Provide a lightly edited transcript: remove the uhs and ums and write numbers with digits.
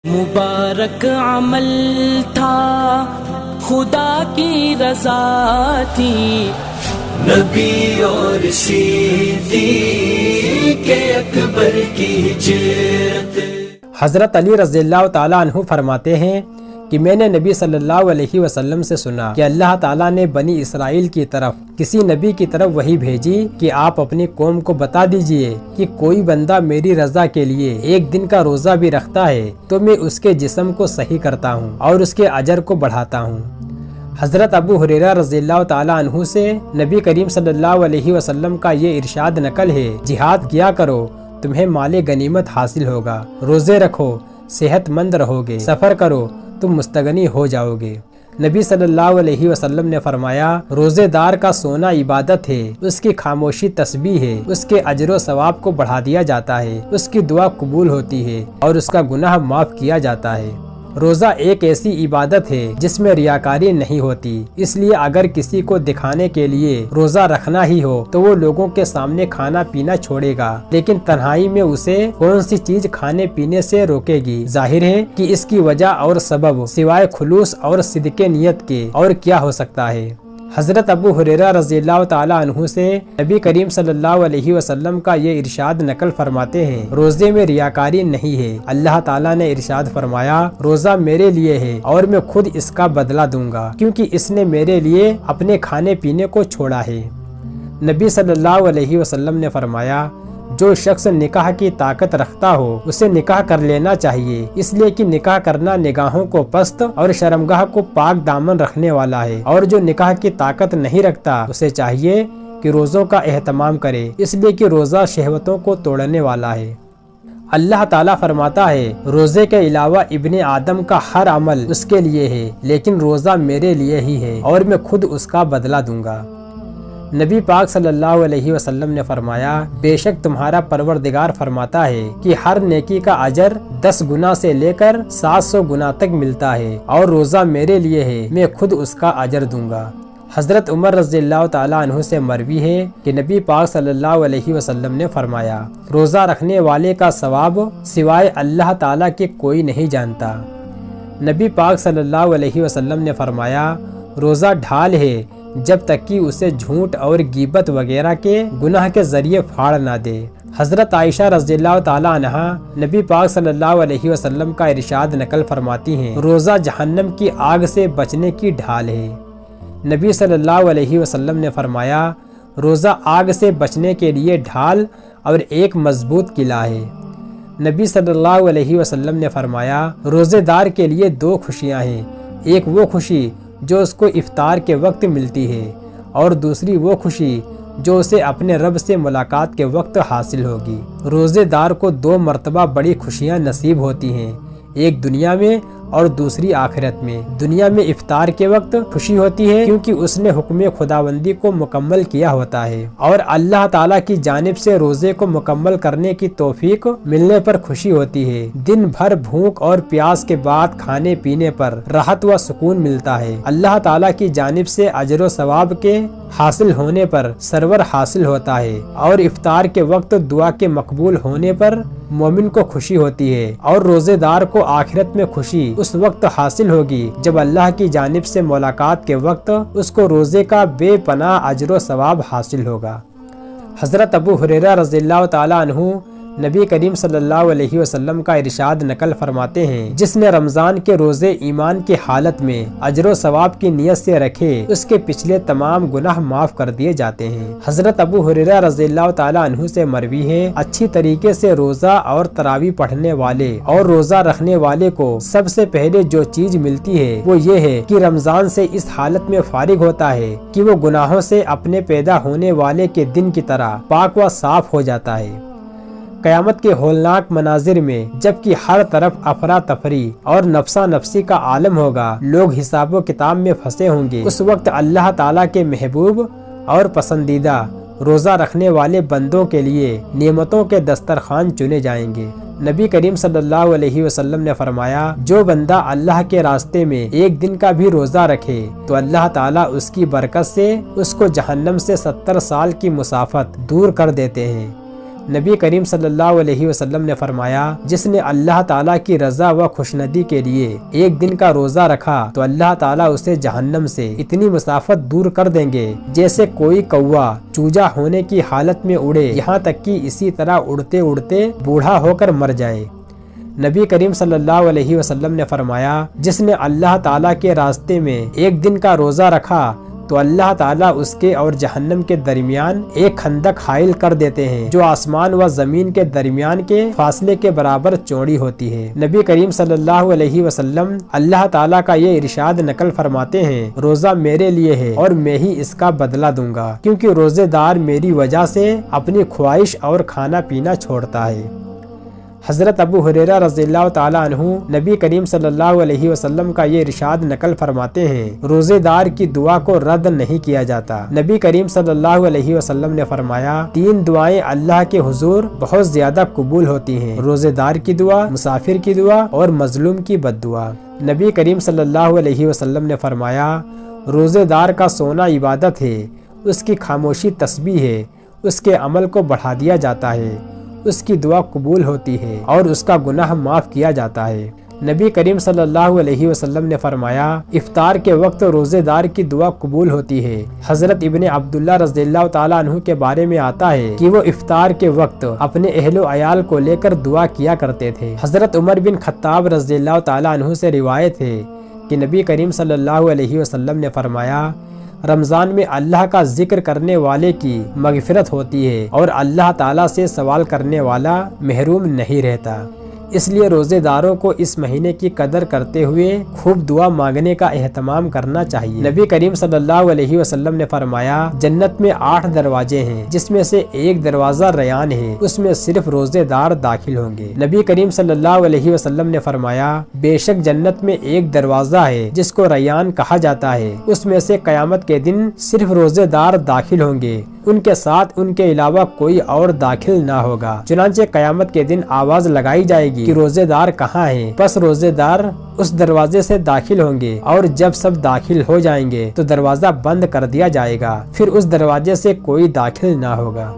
مبارک عمل تھا، خدا کی رضا تھی، نبی اور صدیق اکبر کی ہجرت۔ حضرت علی رضی اللہ تعالیٰ عنہ فرماتے ہیں کہ میں نے نبی صلی اللہ علیہ وسلم سے سنا کہ اللہ تعالیٰ نے بنی اسرائیل کی طرف کسی نبی کی طرف وحی بھیجی کہ آپ اپنی قوم کو بتا دیجئے کہ کوئی بندہ میری رضا کے لیے ایک دن کا روزہ بھی رکھتا ہے تو میں اس کے جسم کو صحیح کرتا ہوں اور اس کے اجر کو بڑھاتا ہوں۔ حضرت ابو ہریرہ رضی اللہ تعالیٰ عنہ سے نبی کریم صلی اللہ علیہ وسلم کا یہ ارشاد نقل ہے، جہاد کیا کرو تمہیں مال غنیمت حاصل ہوگا، روزے رکھو صحت مند رہو گے، سفر کرو تم مستغنی ہو جاؤ گے۔ نبی صلی اللہ علیہ وسلم نے فرمایا، روزے دار کا سونا عبادت ہے، اس کی خاموشی تسبیح ہے، اس کے اجر و ثواب کو بڑھا دیا جاتا ہے، اس کی دعا قبول ہوتی ہے اور اس کا گناہ معاف کیا جاتا ہے۔ روزہ ایک ایسی عبادت ہے جس میں ریاکاری نہیں ہوتی، اس لیے اگر کسی کو دکھانے کے لیے روزہ رکھنا ہی ہو تو وہ لوگوں کے سامنے کھانا پینا چھوڑے گا، لیکن تنہائی میں اسے کون سی چیز کھانے پینے سے روکے گی؟ ظاہر ہے کہ اس کی وجہ اور سبب سوائے خلوص اور صدق نیت کے اور کیا ہو سکتا ہے؟ حضرت ابو ہریرہ رضی اللہ تعالیٰ عنہ سے نبی کریم صلی اللہ علیہ وسلم کا یہ ارشاد نقل فرماتے ہیں، روزے میں ریاکاری نہیں ہے۔ اللہ تعالیٰ نے ارشاد فرمایا، روزہ میرے لیے ہے اور میں خود اس کا بدلہ دوں گا، کیونکہ اس نے میرے لیے اپنے کھانے پینے کو چھوڑا ہے۔ نبی صلی اللہ علیہ وسلم نے فرمایا، جو شخص نکاح کی طاقت رکھتا ہو اسے نکاح کر لینا چاہیے، اس لیے کہ نکاح کرنا نگاہوں کو پست اور شرمگاہ کو پاک دامن رکھنے والا ہے، اور جو نکاح کی طاقت نہیں رکھتا اسے چاہیے کہ روزوں کا اہتمام کرے، اس لیے کہ روزہ شہوتوں کو توڑنے والا ہے۔ اللہ تعالیٰ فرماتا ہے، روزے کے علاوہ ابن آدم کا ہر عمل اس کے لیے ہے، لیکن روزہ میرے لیے ہی ہے اور میں خود اس کا بدلہ دوں گا۔ نبی پاک صلی اللہ علیہ وسلم نے فرمایا، بے شک تمہارا پروردگار فرماتا ہے کہ ہر نیکی کا اجر 10 گنا سے لے کر 700 گنا تک ملتا ہے، اور روزہ میرے لیے ہے، میں خود اس کا اجر دوں گا۔ حضرت عمر رضی اللہ تعالیٰ عنہ سے مروی ہے کہ نبی پاک صلی اللہ علیہ وسلم نے فرمایا، روزہ رکھنے والے کا ثواب سوائے اللہ تعالیٰ کے کوئی نہیں جانتا۔ نبی پاک صلی اللہ علیہ وسلم نے فرمایا، روزہ ڈھال ہے جب تک کہ اسے جھوٹ اور غیبت وغیرہ کے گناہ کے ذریعے پھاڑ نہ دے۔ حضرت عائشہ رضی اللہ تعالیٰ عنہا نبی پاک صلی اللہ علیہ وسلم کا ارشاد نقل فرماتی ہیں، روزہ جہنم کی آگ سے بچنے کی ڈھال ہے۔ نبی صلی اللہ علیہ وسلم نے فرمایا، روزہ آگ سے بچنے کے لیے ڈھال اور ایک مضبوط قلعہ ہے۔ نبی صلی اللہ علیہ وسلم نے فرمایا، روزے دار کے لیے 2 خوشیاں ہیں، ایک وہ خوشی جو اس کو افطار کے وقت ملتی ہے، اور دوسری وہ خوشی جو اسے اپنے رب سے ملاقات کے وقت حاصل ہوگی۔ روزے دار کو 2 مرتبہ بڑی خوشیاں نصیب ہوتی ہیں، ایک دنیا میں اور دوسری آخرت میں۔ دنیا میں افطار کے وقت خوشی ہوتی ہے کیونکہ اس نے حکم خداوندی کو مکمل کیا ہوتا ہے، اور اللہ تعالیٰ کی جانب سے روزے کو مکمل کرنے کی توفیق ملنے پر خوشی ہوتی ہے۔ دن بھر بھوک اور پیاس کے بعد کھانے پینے پر راحت و سکون ملتا ہے۔ اللہ تعالیٰ کی جانب سے اجر و ثواب کے حاصل ہونے پر سرور حاصل ہوتا ہے، اور افطار کے وقت دعا کے مقبول ہونے پر مومن کو خوشی ہوتی ہے، اور روزے دار کو آخرت میں خوشی اس وقت حاصل ہوگی جب اللہ کی جانب سے ملاقات کے وقت اس کو روزے کا بے پناہ اجر و ثواب حاصل ہوگا۔ حضرت ابو ہریرہ رضی اللہ تعالیٰ عنہ نبی کریم صلی اللہ علیہ وسلم کا ارشاد نقل فرماتے ہیں، جس نے رمضان کے روزے ایمان کی حالت میں اجر و ثواب کی نیت سے رکھے اس کے پچھلے تمام گناہ معاف کر دیے جاتے ہیں۔ حضرت ابو ہریرہ رضی اللہ تعالیٰ عنہ سے مروی ہے، اچھی طریقے سے روزہ اور تراویح پڑھنے والے اور روزہ رکھنے والے کو سب سے پہلے جو چیز ملتی ہے وہ یہ ہے کہ رمضان سے اس حالت میں فارغ ہوتا ہے کہ وہ گناہوں سے اپنے پیدا ہونے والے کے دن کی طرح پاک و صاف ہو جاتا ہے۔ قیامت کے ہولناک مناظر میں جبکہ ہر طرف افراتفری اور نفسا نفسی کا عالم ہوگا، لوگ حساب و کتاب میں پھنسے ہوں گے، اس وقت اللہ تعالیٰ کے محبوب اور پسندیدہ روزہ رکھنے والے بندوں کے لیے نعمتوں کے دسترخوان چنے جائیں گے۔ نبی کریم صلی اللہ علیہ وسلم نے فرمایا، جو بندہ اللہ کے راستے میں ایک دن کا بھی روزہ رکھے تو اللہ تعالیٰ اس کی برکت سے اس کو جہنم سے 70 سال کی مسافت دور کر دیتے ہیں۔ نبی کریم صلی اللہ علیہ وسلم نے فرمایا جس نے اللہ تعالیٰ کی رضا و خوشندی کے لیے ایک دن کا روزہ رکھا تو اللہ تعالیٰ اسے جہنم سے اتنی مسافت دور کر دیں گے جیسے کوئی کوا چوجا ہونے کی حالت میں اڑے، یہاں تک کہ اسی طرح اڑتے اڑتے بوڑھا ہو کر مر جائے۔ نبی کریم صلی اللہ علیہ وسلم نے فرمایا جس نے اللہ تعالیٰ کے راستے میں ایک دن کا روزہ رکھا تو اللہ تعالیٰ اس کے اور جہنم کے درمیان ایک خندق حائل کر دیتے ہیں جو آسمان و زمین کے درمیان کے فاصلے کے برابر چوڑی ہوتی ہے۔ نبی کریم صلی اللہ علیہ وسلم اللہ تعالیٰ کا یہ ارشاد نقل فرماتے ہیں، روزہ میرے لیے ہے اور میں ہی اس کا بدلہ دوں گا، کیونکہ روزے دار میری وجہ سے اپنی خواہش اور کھانا پینا چھوڑتا ہے۔ حضرت ابو ہریرہ رضی اللہ تعالیٰ عنہ نبی کریم صلی اللہ علیہ وسلم کا یہ ارشاد نقل فرماتے ہیں، روزے دار کی دعا کو رد نہیں کیا جاتا۔ نبی کریم صلی اللہ علیہ وسلم نے فرمایا 3 دعائیں اللہ کے حضور بہت زیادہ قبول ہوتی ہیں، روزے دار کی دعا، مسافر کی دعا اور مظلوم کی بد دعا۔ نبی کریم صلی اللہ علیہ وسلم نے فرمایا روزے دار کا سونا عبادت ہے، اس کی خاموشی تسبیح ہے، اس کے عمل کو بڑھا دیا جاتا ہے، اس کی دعا قبول ہوتی ہے اور اس کا گناہ معاف کیا جاتا ہے۔ نبی کریم صلی اللہ علیہ وسلم نے فرمایا افطار کے وقت روزے دار کی دعا قبول ہوتی ہے۔ حضرت ابن عبداللہ رضی اللہ تعالیٰ عنہ کے بارے میں آتا ہے کہ وہ افطار کے وقت اپنے اہل و عیال کو لے کر دعا کیا کرتے تھے۔ حضرت عمر بن خطاب رضی اللہ تعالیٰ عنہ سے روایت ہے کہ نبی کریم صلی اللہ علیہ وسلم نے فرمایا رمضان میں اللہ کا ذکر کرنے والے کی مغفرت ہوتی ہے اور اللہ تعالیٰ سے سوال کرنے والا محروم نہیں رہتا۔ اس لیے روزے داروں کو اس مہینے کی قدر کرتے ہوئے خوب دعا مانگنے کا اہتمام کرنا چاہیے۔ نبی کریم صلی اللہ علیہ وسلم نے فرمایا جنت میں 8 دروازے ہیں جس میں سے ایک دروازہ ریان ہے، اس میں صرف روزے دار داخل ہوں گے۔ نبی کریم صلی اللہ علیہ وسلم نے فرمایا بے شک جنت میں ایک دروازہ ہے جس کو ریان کہا جاتا ہے، اس میں سے قیامت کے دن صرف روزے دار داخل ہوں گے، ان کے ساتھ ان کے علاوہ کوئی اور داخل نہ ہوگا۔ چنانچہ قیامت کے دن آواز لگائی جائے گی کہ روزے دار کہاں ہیں؟ پس روزے دار اس دروازے سے داخل ہوں گے اور جب سب داخل ہو جائیں گے تو دروازہ بند کر دیا جائے گا، پھر اس دروازے سے کوئی داخل نہ ہوگا۔